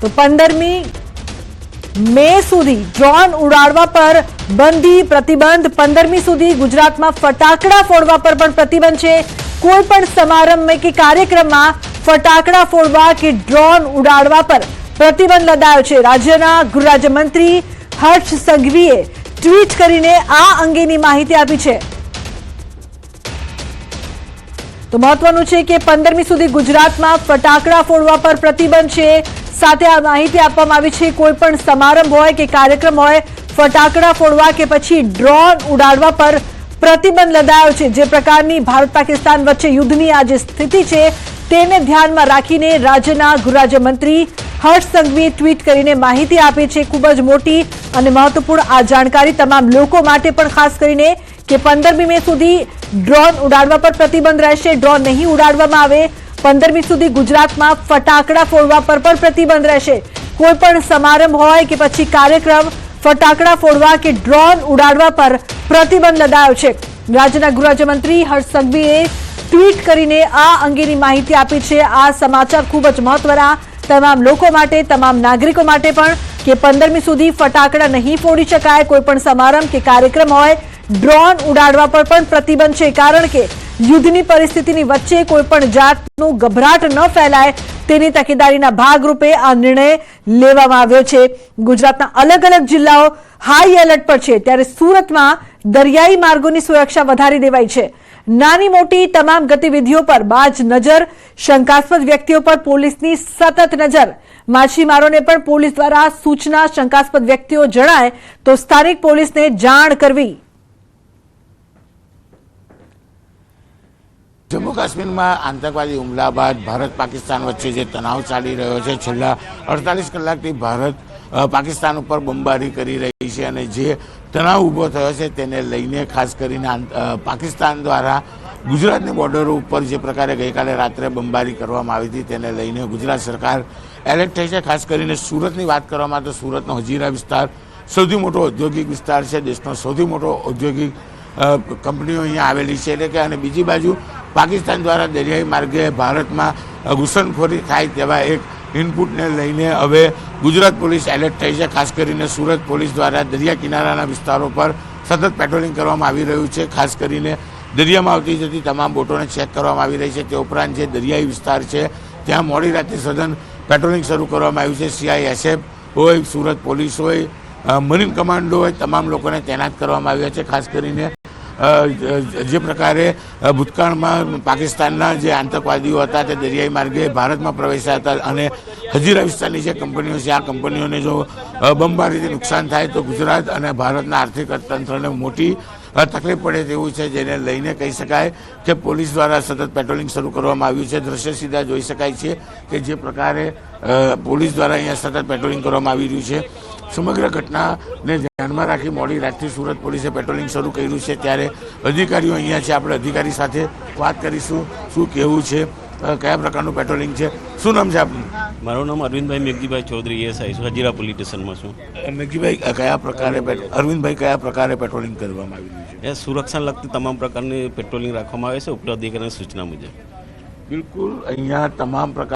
તો 15મી મે સુધી ડ્રોન ઉડાડવા પર બંધી પ્રતિબંધ 15મી સુધી ગુજરાતમાં ફટાકડા ફોડવા પર પણ પ્રતિબંધ છે। કોઈ પણ સમારંભ કે કાર્યક્રમમાં ફટાકડા ફોડવા કે ડ્રોન ઉડાડવા પર પ્રતિબંધ લદાયો છે। રાજ્યના ગૃહરાજ્યમંત્રી હર્ષ સંઘવીએ ટ્વીટ કરીને આ અંગેની માહિતી આપી છે। તો મહત્વનું છે કે 15મી સુધી ગુજરાતમાં ફટાકડા ફોડવા પર પ્રતિબંધ છે। સાથે આ માહિતી આપવામાં આવી છે કોઈ પણ સમારંભ હોય કે કાર્યક્રમ હોય ફટાકડા ફોડવા કે પછી ડ્રોન ઉડાડવા પર પ્રતિબંધ લદાયો છે। જે પ્રકારની ભારત પાકિસ્તાન વચ્ચે યુદ્ધની આ જે સ્થિતિ છે તેને ધ્યાનમાં રાખીને રાજ્યના ગૃહરાજ્યમંત્રી હર્ષ સંઘવીએ ટ્વીટ કરીને માહિતી આપી છે। ખૂબ જ મોટી અને મહત્વપૂર્ણ આ જાણકારી તમામ લોકો માટે પણ ખાસ કરીને કે 15મી મે સુધી ડ્રોન ઉડાડવા પર પ્રતિબંધ રહેશે। ડ્રોન નહીં ઉડાડવામાં આવે। 15મી સુધી ગુજરાતમાં ફટાકડા ફોડવા પર પણ પ્રતિબંધ રહેશે। કોઈ પણ સમારંભ હોય કે પછી કાર્યક્રમ ફટાકડા ફોડવા કે ડ્રોન ઉડાડવા પર પ્રતિબંધ લદાયો છે। રાજ્યના ગૃહરાજ્યમંત્રી હર્ષ સંઘવીએ ટ્વીટ કરીને આ અંગેની માહિતી આપી છે। આ સમાચાર ખૂબ જ મહત્વના તમામ લોકો માટે તમામ નાગરિકો માટે પણ કે 15મી સુધી ફટાકડા નહીં ફોડી શકાય। કોઈ પણ સમારંભ કે કાર્યક્રમ હોય ડ્રોન ઉડાડવા પર પણ પ્રતિબંધ છે। કારણ કે યુદ્ધની પરિસ્થિતિની વચ્ચે કોઈ પણ જાતનું ગભરાટ ન ફેલાય તેની તકેદારીના ભાગરૂપે આ નિર્ણય લેવામાં આવ્યો છે। ગુજરાતના અલગ અલગ જિલ્લાઓ હાઈ એલર્ટ પર છે ત્યારે સુરતમાં દરિયાઈ માર્ગોની સુરક્ષા વધારી દેવાઈ છે। નાની મોટી તમામ ગતિવિધિઓ પર બાજ નજર। શંકાસ્પદ વ્યક્તિઓ પર પોલીસની સતત નજર। માછીમારોને પણ પોલીસ દ્વારા સૂચના શંકાસ્પદ વ્યક્તિઓ જણાય તો સ્થાનિક પોલીસને જાણ કરવી। जम्मू काश्मीर में आतंकवादी हुमला बाद भारत पाकिस्तान वच्चे जे तनाव चाली रह्यो छे छेल्ला 48 कलाकथी भारत पाकिस्तान पर बमबारी करी रही है अने जे तनाव ऊभो थयो छे तेने लईने खास करीने पाकिस्तान द्वारा गुजरातनी बॉर्डरो पर जे प्रकारे गईकाले रात्रे बमबारी करवामां आवी हती तेने लईने गुजरात सरकार एलर्ट थई छे। खास करीने सूरतनी वात करवामां तो सूरतनो हजीरा विस्तार सौथी मोटो औद्योगिक विस्तार छे। देशनो सौथी मोटो औद्योगिक कंपनीओ अहींया आवेली छे એટલે કે અને બીજી બાજુ पाकिस्तान द्वारा दरियाई मार्गे भारत में घुसणखोरी थाय तेवा एक इनपुट ने लईने हवे गुजरात पुलिस एलर्ट थई छे। खास करीने सूरत पुलिस द्वारा दरिया किनाराना विस्तारों पर सतत पेट्रोलिंग करवामां आवी रह्युं छे। खास करीने दरियामां आवती जती तमाम बोटोने चेक करवामां आवी रही छे। ते उपरांत जे दरियाई विस्तार छे त्यां मोडी राते सघन पेट्रोलिंग शरू करवामां आव्युं छे। CISF होय सूरत पुलिस होय मरीन कमांडो होय तमाम लोकोने तैनात करवामां आव्या छे। खास करीने जे प्रकारे भूतकाळमां पाकिस्तानना जे आतंकवादीओ हता ते दरियाई मार्गे भारतमां प्रवेश्या हता अने हजीरा विस्तारनी जे कंपनीओ छे आ कंपनीओने जो बमबारीथी नुकसान थाय तो गुजरात अने भारतना आर्थिक अर्थतंत्रने मोटी तकलीफ पड़े तेवुं छे। जेने लईने कही शकाय के पोलीस द्वारा सतत पेट्रोलिंग शरू करवामां आव्युं छे। दृश्य सीधा जोई शकाय छे के जे प्रकारे पोलीस द्वारा अहींया सतत पेट्रोलिंग करवामां आवी रह्युं छे। समग्र घटना ने ध्यान में राखी मोडी रातथी सूरत पुलिसे पेट्रोलिंग शुरू कर्युं छे त्यारे अधिकारीओ अहींया छे। आपणे अधिकारी साथे वात करीशुं शुं कहेवुं छे कया प्रकारनुं पेट्रोलिंग छे। शुं नाम छे आपनुं? मारुं नाम अरविंदभाई मेघजीभाई चौधरी एएसआई छुं हजीरा पोलीस स्टेशन में छुं। मेघजीभाई कया प्रकारे अरविंदभाई कया प्रकारे पेट्रोलिंग करवामां आवी रह्युं छे? सुरक्षा लगती तमाम प्रकारनी पेट्रोलिंग राखवामां आवे छे उपरोक्त अधिकारीनी सूचना मुजब। बिल्कुल अहींया तमाम प्रकार